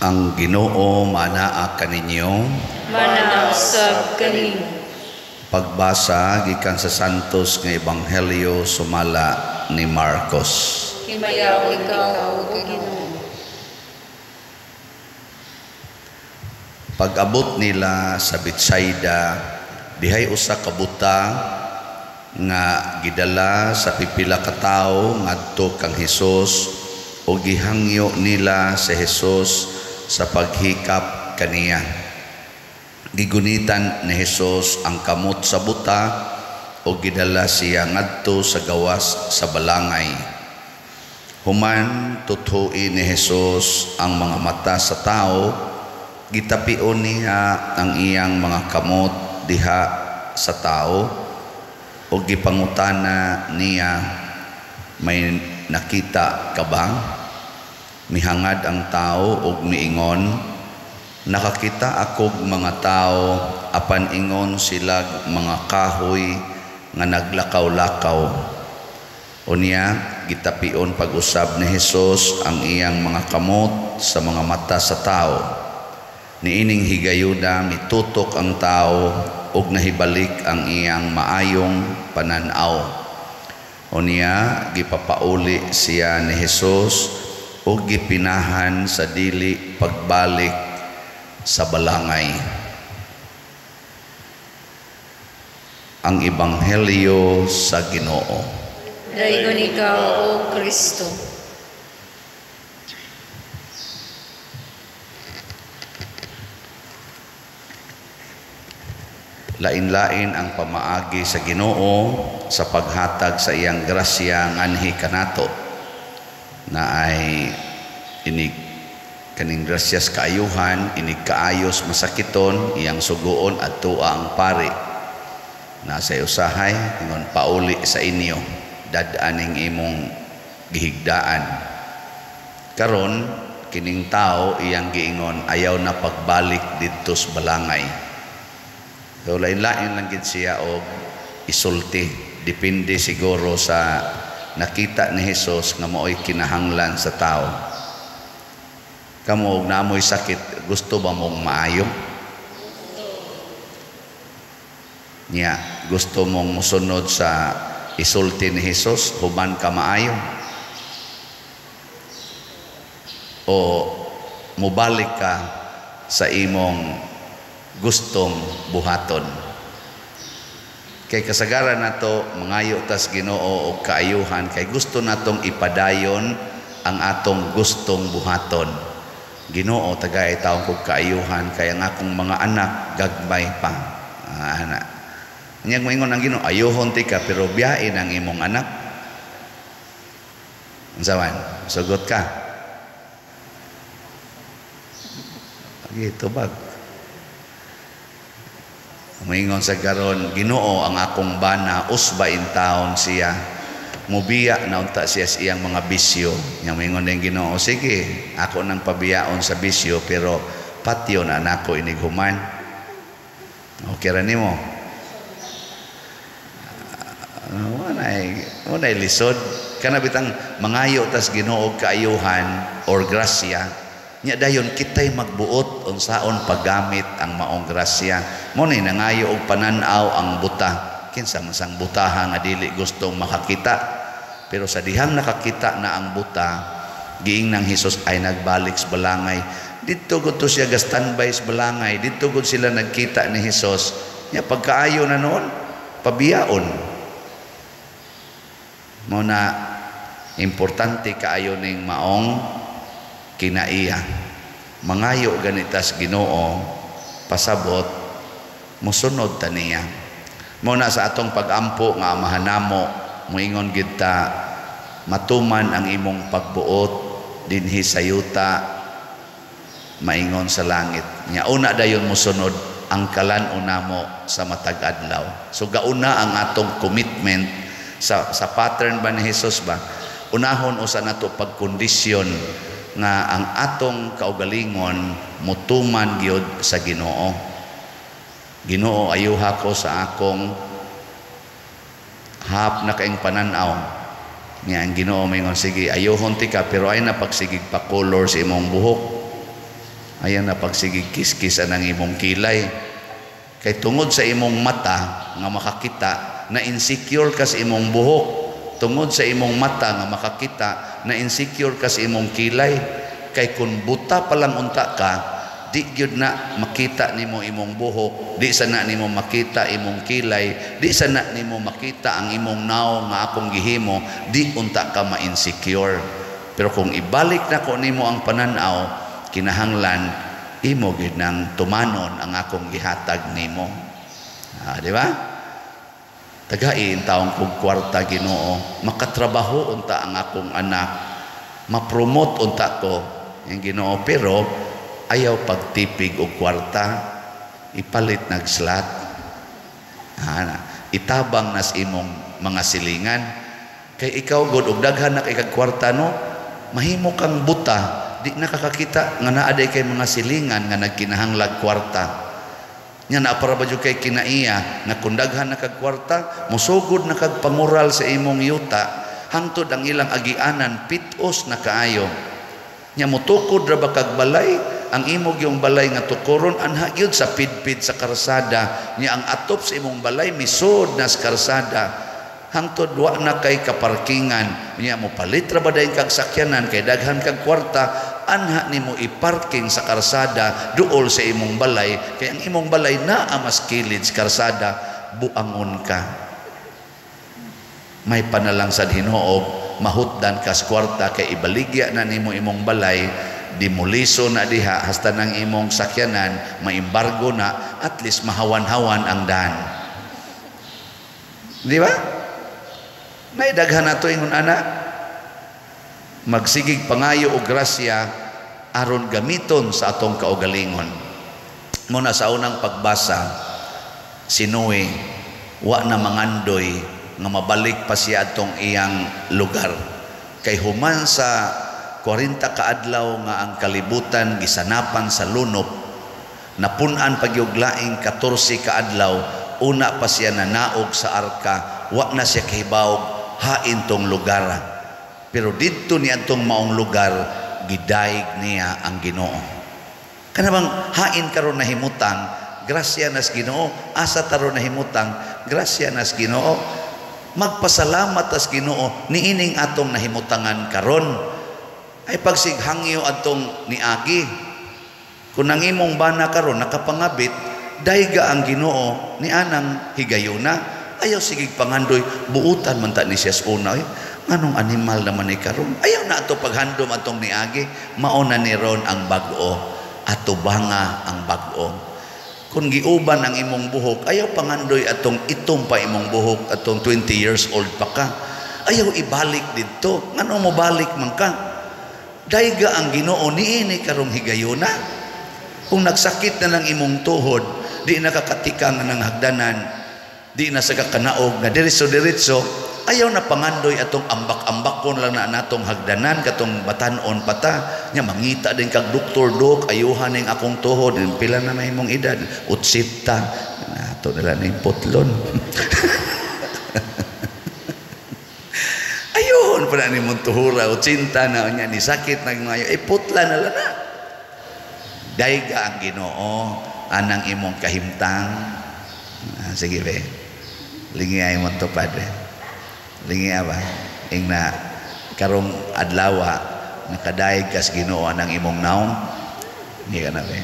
Ang Ginoo manaa kaninyo. Manasab kanimo. Pagbasa gikan sa Santos nga Ebanghelyo sumala ni Marcos. Himayaw ikaw, O Ginoo. Pag-abot nila sa Betsaida, dihay usa ka buta nga gidala sa pipila ka tawo ngadto kang Hesus o gihangyo nila sa Hesus sa paghikap kaniya. Gigunitan ni Hesus ang kamot sa buta o gidala siya ngadto sa gawas sa balangay. Human tuthuin ni Hesus ang mga mata sa tao, gitapion niya ang iyang mga kamot diha sa tao o gipangutana niya, may nakita ka ba? Mihangad ang tao ug miingon, nakakita akog mga tao apan ingon sila mga kahoy nga naglakaw-lakaw. Unya gitapion pag-usab ni Hesus ang iyang mga kamot sa mga mata sa tao. Niining higayuda mitutok ang tao ug nahibalik ang iyang maayong pananaw. Unya gipapauli siya ni Hesus ug gipinahan sa dili pagbalik sa balangay. Ang Ebanghelyo sa Ginoo. Dayon ikaw, O Kristo. Lain-lain ang pamaagi sa Ginoo sa paghatag sa iyang grasya nganhi kanato na ay inig kaning grasyas kaayuhan, inig kaayos masakiton iyang sugoon at tuwa ang pari na sa usahay ingon pauli sa inyo dad-aning imong gihigdaan. Karon kining tao iyang giingon ayaw na pagbalik didto sa balangay. So lain-lain lang gid siya og isulti, depende siguro sa nakita ni Hesus nga mao'y kinahanglan sa tao. Kamo og naamoy sakit, gusto ba mong maayo? Nya, gusto mong musunod sa isulti ni Hesus human ka maayo? O mubalik ka sa imong gustong buhaton? Kay kasagaran nato mangayo tas Ginoo og kaayuhan kay gusto natong ipadayon ang atong gustong buhaton. Ginoo tagay taong kog kaayuhan kay ang akong mga anak gagmay pa. Anak. Nyag moingon ang Ginoo ayuhon ti ka pero biyain ang imong anak. Unsaman? Sugot ka. Gito bag. Moingon sa karon, Ginoo ang akong bana usba in taon siya. Mubiya na unta siya sa iyang mga bisyo. Nya moingon din Ginoo, sige, ako nang pabiyaon sa bisyo pero patyo na nako inig human. Okay ra nimo. Unay lisod kana bitang mangayo tas Ginoo kaayuhan or grasya. Nya dayon kitay magbuot unsaon paggamit ang maong grasya. Mo ni nangayo og pananaw ang buta. Kinsa man sang butaha nga dili gustong makakita. Pero sa dihang nakakita na ang buta, giingnan Hesus ay nagbalik sa balangay. Dito gud to siya ga standby sa balangay. Dito gud sila nagkita ni Hesus. Nya pagkaayo na noon, pabiyaon. Mo na importante kaayo ning maong kinaiya. Mangayo ganitas Ginoo pasabot musunod ta niya. Muna sa atong pagampo nga mahanamo moingon gid ta matuman ang imong pagbuot dinhi sa yuta maingon sa langit. Nya una dayon mosunod ang kalan-una mo sa matag adlaw. So gauna ang atong commitment sa pattern ba ni Hesus ba? Unahon usa nato pagkondisyon nga ang atong kaugalingon mutuman gyud sa Ginoo. Ginoo ayuha ko sa akong hap na kaing pananaw. Nga ang Ginoo mingon sige ayuhon ti ka pero ay na pagsigig pa color sa imong buhok. Ayan na pagsigig kiskis anang imong kilay. Kay tungod sa imong mata nga makakita, na insecure ka sa imong buhok. Tungod sa imong mata nga makakita, na insecure ka sa imong kilay. Kay kun buta pa lang unta ka, di gyud na makita nimo imong buhok, di sana nimo makita imong kilay, di sana nimo makita ang imong naong nga akong gihimo, di unta ka ma-insecure. Pero kung ibalik na ko nimo ang pananaw, kinahanglan imo gid nang tumanon ang akong gihatag nimo. Di ba? Tagain taong kog kwarta Ginoo, makatrabaho unta ang akong anak, ma-promote unta ko ang Ginoo, pero ayaw pagtipig og kwarta, ipalit nagslat. Itabang nas imong mga silingan. Kay ikaw god og daghan na kay kag kwarta no, mahimo kang buta, di nakakakita nga naaday kay mga silingan nga nagkinahanglag kwarta. Nya na para ba jud kay kinaiya na kung daghan na kag kwarta, musugod na kag pangural sa imong yuta, hangtod ang ilang agianan pitos na kaayo. Nya mutukod ra ba kag balay, ang imog yung balay nga tukuron anha gyud sa pidpid sa karsada. Nya ang atop sa imong balay misud na sa karsada, hangtod wa na kay kaparkingan. Nya mo palit ra ba dayon kag sakyanan kay daghan kag kwarta, anha nimo iparking sa karsada duol sa imong balay, kay ang imong balay naa mas kilid sa karsada, buangon ka. May panalang sad Hinuog, mahutdan ka sa kwarta kay ibaligya na nimo imong balay, dimuliso na diha hasta ng imong sakyanan, maimbargo na, at least mahawan-hawan ang daan. Di ba? Naidaghan na ito ingon anak, magsigig pangayo o grasya aron gamiton sa atong kaugalingon. Muna sa unang pagbasa, si Noe wa na mangandoy nga mabalik pa siya atong iyang lugar, kay human sa 40 kaadlaw nga ang kalibutan gisanapan sa lunop, napunan pagyuglaing 14 kaadlaw, una pa siya nanaog sa arka, wa na siya kahibawog hain tong lugar. Pero didto niya tong maong lugar, gidaig niya ang Ginoo. Kanabang hain karon na himutang, grasya nas Ginoo, asa taron na himutang, grasya nas Ginoo. Magpasalamat as Ginoo niining atong nahimutangan karon. Ay pagsighangyo atong niagi, kung ang imong bana karon nakapangabit, dayga ang Ginoo ni anang higayuna, ayaw sigig pangandoy, buutan man ta ni siya sa una, anong animal naman ni karon, ayaw na ato paghandom atong niagi, mauna ni ron ang bag-o, ato banga ang bag-o. Kung giuban ang imong buhok, ayaw pangandoy atong itom pa imong buhok, atong 20 years old pa ka, ayaw ibalik dito, ngano mo balik man ka. Dayga ang Ginoo niini karong higayuna. Kung nagsakit na lang imong tuhod, di nakakatikang ng hagdanan, di na sa kakanaog na diretso-diretso, ayaw na pangandoy atong ambak-ambakon lang na natong hagdanan katong batanon pata. Nya mangita din kag doktor, dok ayuhan ning akong tuhod, pila na may imong edad, 80 nato nila ning putlon. Ayun pa na ni mong tuhura, 80 na niya, ni sakit na ngayon, putla na lang na. Dayga ang Ginoo, anang imong kahimtang. Sige be, lingi ay mong tupad be. Lingi ba? Ing na, karong adlawa, nakadaig kas Ginoo anang imong naong. Hindi ka na be.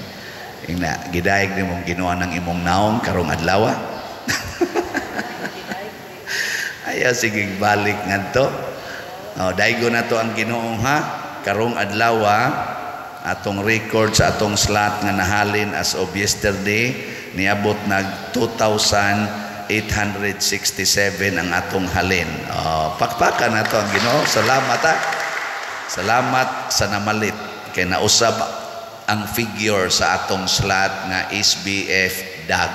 Ing na, gidaig ni mong Ginoo anang imong naong, karong adlawa. Ayaw sigig balik nga to. Daigo na to ang Ginoo ha. Karong adlawa, atong record sa atong slot nga nahalin as of yesterday, niabot nag 2,867 ang atong halin. Pakpakan na to ang Ginoo. Salamat ha. Salamat sa namalit. Kay nausab ang figure sa atong slot nga SBF DAG.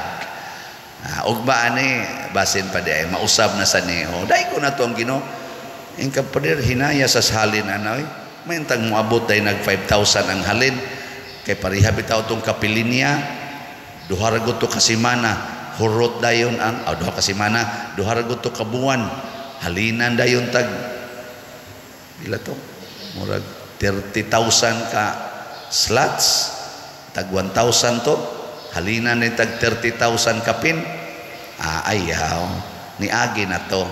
Ugba ani basin pa di ay mausab na sa niyo. Dai ko na to ang Ginoo. Ing kapader hinaya sa halin anoy. May intang moabot day nag 5,000 ang halin. Kay pariha bitaw tong kapilinya. Duha ra gud to ka semana. Hurot dayon ang duha ka semana, duha ra gud to ka buwan. Halinan dayon tag bila to? Murag 30,000 ka slots. tag 1,000 to, halina ni tag 30,000 kapin. Ayaw, niagi na to.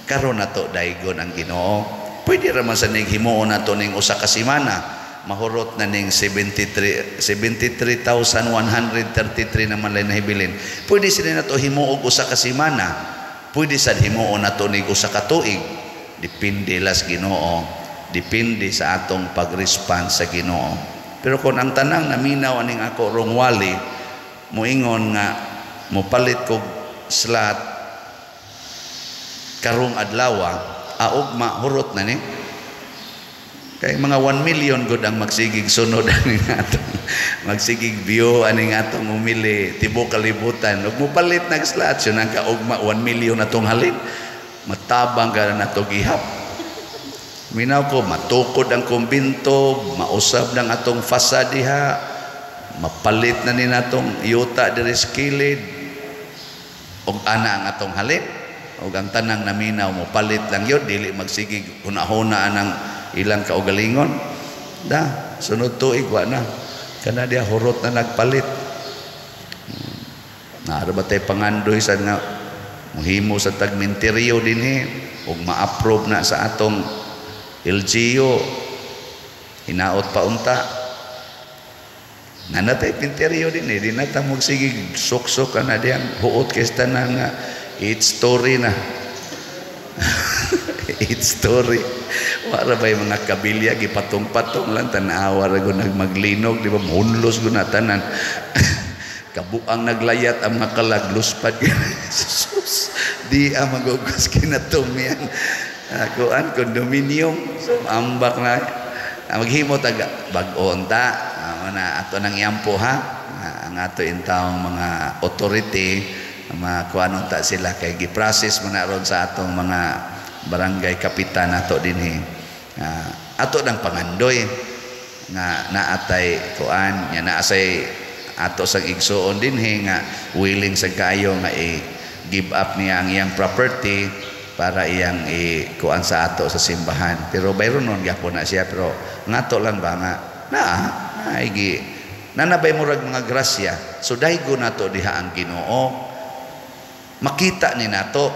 Karon na to daygon ang Ginoo. Pwede ra man sa ning himuon nato ning usa ka semana. Mahurot na ning 73,133 naman lay nahibilin. Pwede sila na to himuog usa ka semana. Pwede sad himuon nato ning usa ka tuig. Depende las Ginoo. Depende sa atong pag-respond sa Ginoo. Pero kung ang tanang naminaw aning ako rong wali, moingon nga mopalit ko slot karong adlaw, augma hurot na ni. Kay mga 1 million gud ang magsigig sunod aning atong magsigig view aning atong umili tibok kalibutan. Ug mopalit nag slot so nang kaugma 1 million atong halin. Matabang ka na to gihap. Minaw ko matukod ang kumbinto, mausab ng atong fasad diha, mapalit na ni natong yuta diri sa kilid, og ana ang atong halin, og ang tanang naminaw mo palit lang yun, dili magsigig hunahuna ang ilang kaugalingon. Da, sunod tuig wa na. Kana dia hurot na nagpalit. Naara ba tay pangandoy sa nga muhimo sa tagmenteryo dinhi ug ma-approve na sa atong LGU hinaot pa unta nanatay pinteryo din di na ta magsigig sok-sok na diyan huot kay tanan nga 8 story na 8 story wala ba yung mga kabilya gipatong-patong lang tanawa ra gud nagmaglinog di ba munlos gud na tanan kabuang naglayat ang mga kalagluspad sus di magugos kinatumyan kuan kondominium ambak na maghimo taga bag-o ta na ato nang iampo ha ang ato intawong mga authority kuan ta sila kay gi-process man ron sa atong mga barangay kapitan nato dinhi ato nang pangandoy nga naatay kuan nya naasay ato sang igsuon dinhi nga willing sa kayo nga i-give up niya ang iyang property para iyang kuan sa ato sa simbahan. Pero bayron nun gyapon na siya, pero ngato lang ba nga nanabay murag mga grasya. So daygo nato diha ang Ginoo. Makita ni nato,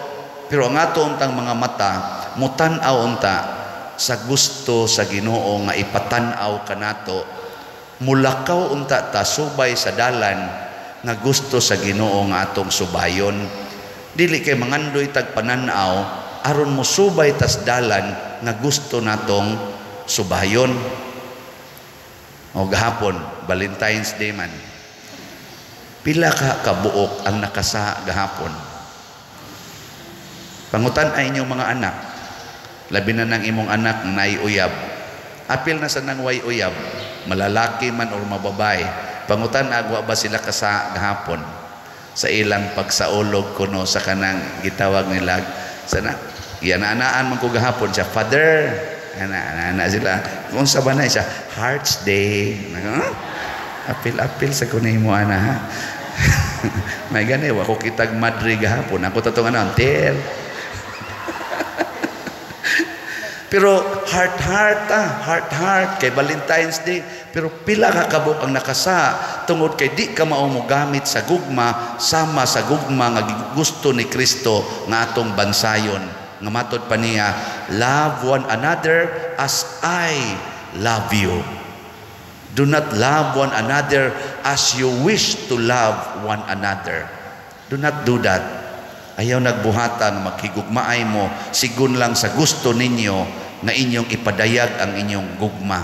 pero ang ato untang mga mata mutan-aw unta sa gusto sa Ginoo nga ipatan-aw kanato. Mulakaw unta ta subay sa dalan nga gusto sa Ginoo nga atong subayon. Dili kay mangandoy tag pananaw aron mo subay tas dalan nga gusto natong subayon. O gahapon Valentine's Day man, pila ka kabuok ang nakasa gahapon. Pangutan ay inyong mga anak, labi na ng imong anak nay uyab, apil na sa nang way uyab, malalaki man or mababay, pangutan agwa ba sila kasa gahapon sa ilang pagsaulog kuno sa kanang gitawag nila sana yananaan man ko gahapon siya father ana sila kung sa banay siya Hearts Day apil sa kunay mo ana ha may gani wa ko kitag madri gahapon ako tatong ano tel pero heart kay Valentine's Day. Pero pila ka kabuk ang nakasa tungod kay di ka mao mo gamit sa gugma sama sa gugma nga gusto ni Kristo nga atong bansayon nga matod pa niya love one another as I love you. Do not love one another as you wish to love one another. Do not do that. Ayaw nagbuhatan maghigugmaay mo sigun lang sa gusto ninyo na inyong ipadayag ang inyong gugma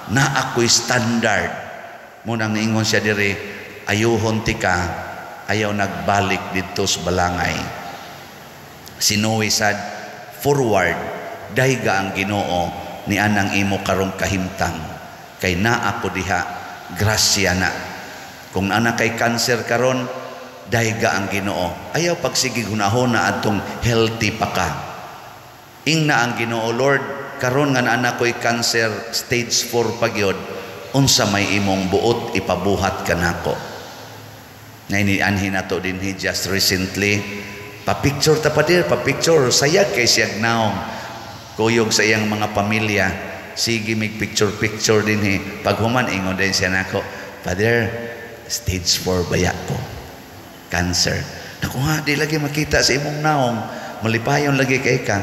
na ako'y standard mo nang niingon siya diri ayuhon ti ka ayaw nagbalik dito sa balangay sinuwi sad forward dayga ang Ginoo ni anang imo karong kahimtang kay na ako diha grasya na kung ana kay cancer karon dayga ang Ginoo ayaw pagsigig hunahuna atong healthy pa ka ingna ang Ginoo Lord karon nga anak ko'y cancer stage 4 pagyod unsa may imong buot ipabuhat kanako na inianhin nato din just recently pa-picture ta pa dir pa-picture sayag kay siyag naong kuyog sa iyang mga pamilya sige mig picture din pag human ingon din siya nako Father, stage 4 baya ko. Cancer. Naku nga, di lagi makita sa imong naong. Malipayon lagi kay ka.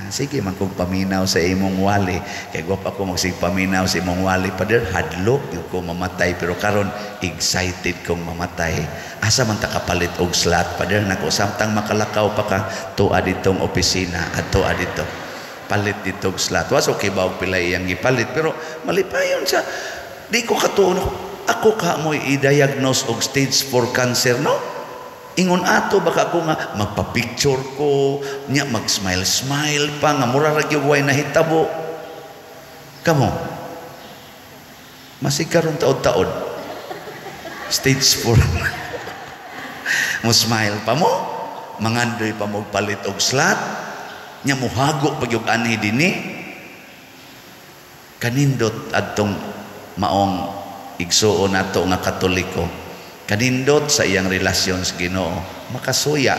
Sige, magkong paminaw sa imong wali. Kaya guwap ako magsigpaminaw sa imong wali. Father, hadlok yung ko mamatay. Pero karon excited kong mamatay. Asa man takapalit og slot. Father, naku, samtang makalakaw pa ka, tuwa ditong opisina at tuwa dito. Palit ditong slot. Was okay ba og pila iyang gipalit? Pero malipayon siya. Di ko katuon. Ako ka mo i-diagnose og stage 4 cancer, no? Ingon ato baka ako nga magpa-picture ko, nya mag-smile pa nga mura ra gyud way nahitabo. Kamo. Masig karon taod-taod. Stage 4. Mo smile pa mo, mangandoy pa mo palit og slot, nya muhago pag yung anhi dinhi. Kanindot adtong maong igsuon nato nga Katoliko, kanindot sa iyang relasyon sa Ginoo, makasuya,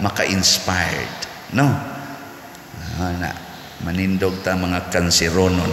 maka-inspired, no? Na manindog ta mga kanseronon.